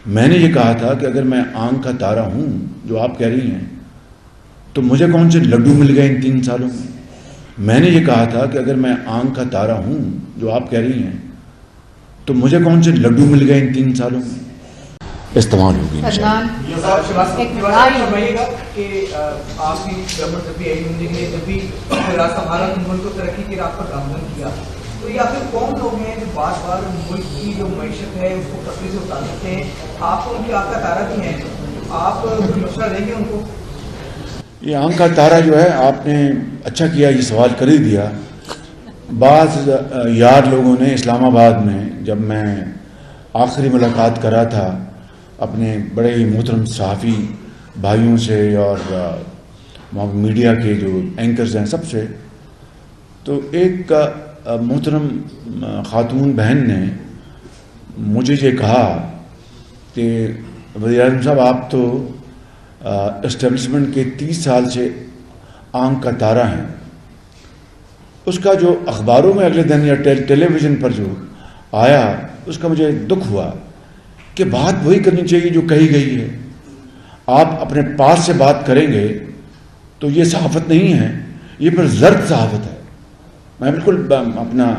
میں نے یہ کہا تھا کہ اگر میں آنکھ کا تارا ہوں جو آپ کہہ رہی ہیں تو مجھے کون سے لڈو مل گئے ان 3 سالوں میں. میں نے یہ کہا تھا کہ اگر میں آنکھ کا تارا ہوں جو آپ کہہ رہی ہیں تو مجھے کون سے لڈو مل گئے ان 3 سالوں میں. استعمال ہوگی تو یا پھر کون لوگ ہیں جو بار بار ملک کی جو معیشت ہے اس کو خطرے سے اتار سکتے ہیں؟ آپ ان کی آنکھ کا تارا بھی ہیں, آپ کوئی مشورہ دیں گے ان کو؟ یہ آنکھ کا تارا جو ہے, آپ نے اچھا کیا یہ سوال کر ہی دیا. بعض یار لوگوں نے اسلام آباد میں جب میں آخری ملاقات کرا تھا اپنے بڑے ہی محترم صحافی بھائیوں سے اور میڈیا کے جو اینکرز ہیں سب سے, تو ایک محترم خاتون بہن نے مجھے یہ کہا کہ وزیر اعظم صاحب آپ تو اسٹیبلشمنٹ کے 30 سال سے آنکھ کا تارا ہیں. اس کا جو اخباروں میں اگلے دن یا ٹیلی ویژن پر جو آیا اس کا مجھے دکھ ہوا کہ بات وہی کرنی چاہیے جو کہی گئی ہے. آپ اپنے پاس سے بات کریں گے تو یہ صحافت نہیں ہے, یہ پھر زرد صحافت ہے. میں بالکل اپنا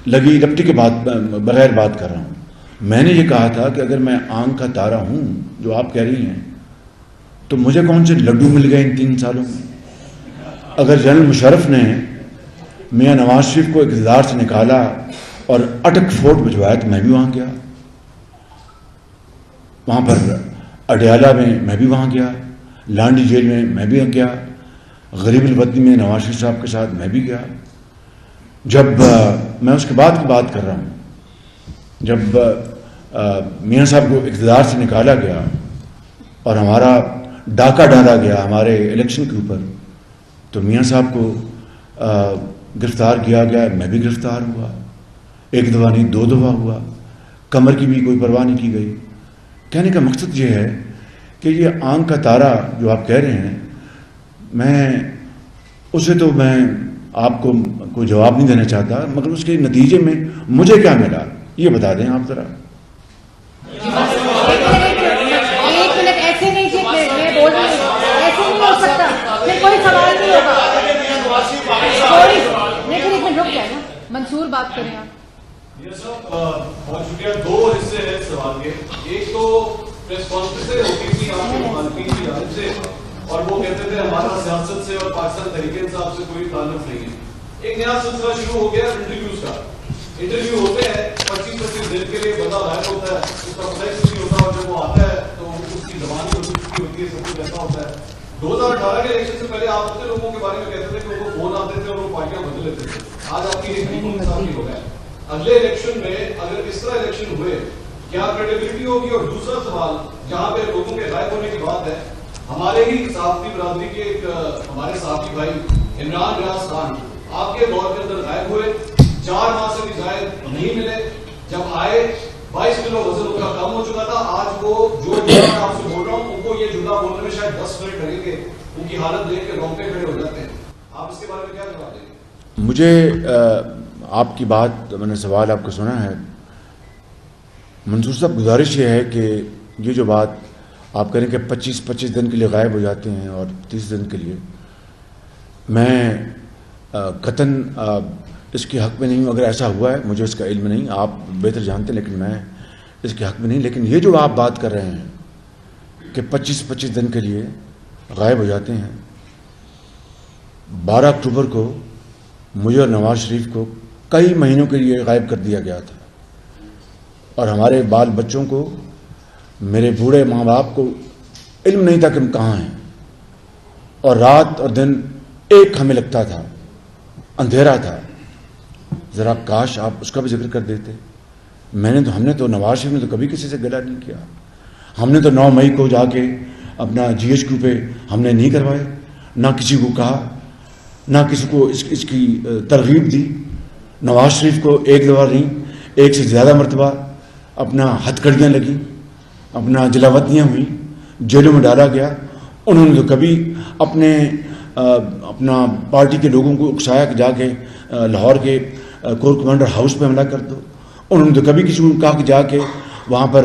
لگی لپٹی کے بغیر بات کر رہا ہوں. میں نے یہ کہا تھا کہ اگر میں آنکھ کا تارا ہوں جو آپ کہہ رہی ہیں تو مجھے کون سے لڈو مل گئے ان 3 سالوں میں. اگر جنرل مشرف نے میاں نواز شریف کو اقتدار سے نکالا اور اٹک فورٹ بھجوایا تو میں بھی وہاں گیا, وہاں پر اڈیالہ میں بھی وہاں گیا, لانڈی جیل میں بھی گیا, غریب الوطنی میں نواز شریف صاحب کے ساتھ میں بھی گیا. جب میں اس کے بعد کی بات کر رہا ہوں, جب میاں صاحب کو اقتدار سے نکالا گیا اور ہمارا ڈاکہ ڈالا گیا ہمارے الیکشن کے اوپر, تو میاں صاحب کو گرفتار کیا گیا, میں بھی گرفتار ہوا. 1 دفعہ نہیں 2 دفعہ ہوا, کمر کی بھی کوئی پرواہ نہیں کی گئی. کہنے کا مقصد یہ ہے کہ یہ آنکھ کا تارا جو آپ کہہ رہے ہیں, میں اسے تو میں آپ کو کوئی جواب نہیں دینا چاہتا, مگر اس کے نتیجے میں مجھے کیا ملا یہ بتا دیں آپ ذرا. منصور بات کریں آپ. بہت شکریہ. 2 حصے ہیں سوال کے. ایک تو پریس کانفرنس ہوتی تھی آپ کے مخالفین کی جانب سے اور وہ کہتے تھے ہمارا سیاست سے اور پاکستان تحریک انصاف سے کوئی تعلق نہیں ہے. ایک نیا سلسلہ شروع ہو گیا انٹرویوز کا. انٹرویو ہوتے ہیں 25-25 دن کے لیے, بندہ غائب ہوتا ہے, اس کا پتہ کچھ نہیں ہوتا, اور جب وہ آتا ہے تو اس کی زبان ہی ہوتی ہے, سب کچھ ایسا ہوتا ہے. 2018 کے الیکشن سے پہلے آپ اپنے لوگوں کے بارے میں کہتے تھے کہ ان کو فون آتے تھے اور وہ پارٹیاں بدل لیتے تھے. آج آپ کی ایک انصافی ہو گیا. اگلے الیکشن میں اگر اس طرح الیکشن ہوئے کیا کریڈیبلٹی ہوگی؟ اور دوسرا سوال جہاں پہ لوگوں کے غائب ہونے کی بات ہے, ہمارے ہی صحافتی برادری کے ایک ہمارے صحافی بھائی عمران ریاض خان آپ کے دور کے اندر غائب ہوئے, 4 ماہ سے بھی زائد نہیں ملے. جب آئے 22 کلو وزن ان کا کم ہو چکا تھا. آج وہ جو آپ سے بول رہا ہوں ان کو یہ جملہ بولنے میں شاید 10 منٹ لگیں گے. ان کی حالت دیکھ کے رونگٹے کھڑے ہو جاتے ہیں. آپ اس کے بارے میں کیا جواب دیں گے؟ مجھے آپ کی بات, میں نے سوال آپ کو سنا ہے. منصور صاحب گزارش یہ ہے کہ یہ جو بات آپ کریں کہ 25 دن کے لیے غائب ہو جاتے ہیں اور 30 دن کے لیے, میں قطعاً اس کے حق میں نہیں ہوں. اگر ایسا ہوا ہے مجھے اس کا علم نہیں, آپ بہتر جانتے ہیں, لیکن میں اس کے حق میں نہیں. لیکن یہ جو آپ بات کر رہے ہیں کہ 25 دن کے لیے غائب ہو جاتے ہیں, 12 اکتوبر کو مجھے اور نواز شریف کو کئی مہینوں کے لیے غائب کر دیا گیا تھا, اور ہمارے بال بچوں کو, میرے بوڑھے ماں باپ کو علم نہیں تھا کہ ہم کہاں ہیں, اور رات اور دن ایک ہمیں لگتا تھا, اندھیرا تھا. ذرا کاش آپ اس کا بھی ذکر کر دیتے. ہم نے تو نواز شریف نے تو کبھی کسی سے گلا نہیں کیا. ہم نے تو 9 مئی کو جا کے اپنا GHQ پہ ہم نے نہیں کروائے, نہ کسی کو کہا, نہ کسی کو اس کی ترغیب دی. نواز شریف کو 1 دفعہ نہیں 1 سے زیادہ مرتبہ اپنا ہتھ کڑیاں لگیں, اپنا جلاوطنیاں ہوئیں, جیلوں میں ڈالا گیا. انہوں نے تو کبھی اپنا پارٹی کے لوگوں کو اکسایا کہ جا کے لاہور کے کور کمانڈر ہاؤس پہ حملہ کر دو. انہوں نے تو کبھی کسی کو کہا کہ جا کے وہاں پر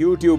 YouTube